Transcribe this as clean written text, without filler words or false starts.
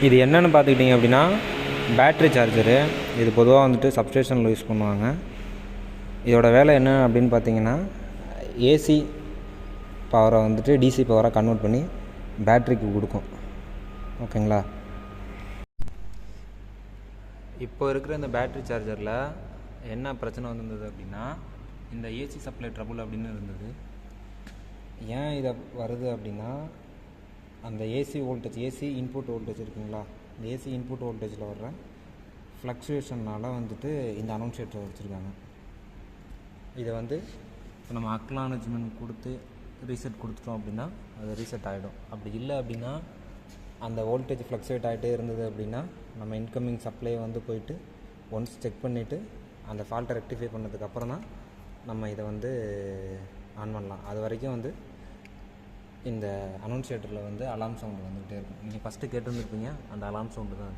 இது என்னென்னு பார்த்துக்கிட்டிங்க அப்படின்னா பேட்ரி சார்ஜரு. இது பொதுவாக வந்துட்டு சப்ஸ்டேஷனில் யூஸ் பண்ணுவாங்க. இதோட வேலை என்ன அப்படின்னு பார்த்தீங்கன்னா, ஏசி பவரை வந்துட்டு டிசி பவராக கன்வெர்ட் பண்ணி பேட்ரிக்கு கொடுக்கும். ஓகேங்களா? இப்போ இருக்கிற இந்த பேட்ரி சார்ஜரில் என்ன பிரச்சனை வந்திருந்தது அப்படின்னா, இந்த ஏசி சப்ளை ட்ரபுள் அப்படின்னு இருந்தது. ஏன் இதை வருது அப்படின்னா, அந்த AC voltage, AC input voltage இருக்குங்களா, இந்த ஏசி இன்புட் வோல்டேஜில் வர்ற ஃப்ளக்சுவேஷனால் வந்துட்டு இந்த அனௌன்சியேட்டரை வச்சுருக்காங்க. இதை வந்து இப்போ நம்ம அக்னாலஜ்மெண்ட் கொடுத்து ரீசெட் கொடுத்துட்டோம் அப்படின்னா அது ரீசெட் ஆகிடும். அப்படி இல்லை அப்படின்னா, அந்த வோல்டேஜ் ஃப்ளக்சுவேட் ஆகிட்டே இருந்தது அப்படின்னா, நம்ம இன்கமிங் சப்ளை வந்து போயிட்டு ஒன்ஸ் செக் பண்ணிவிட்டு அந்த ஃபால்ட்டை ரெக்டிஃபை பண்ணதுக்கப்புறம் தான் நம்ம இதை வந்து ஆன் பண்ணலாம். அது வரைக்கும் வந்து இந்த அனௌன்சியேட்டரில் வந்து அலார்ம் சவுண்டு வந்துக்கிட்டே இருக்கும். நீங்கள் ஃபஸ்ட்டு கேட்டுருந்துருப்பீங்க, அந்த அலார்ம் சவுண்டு தான்.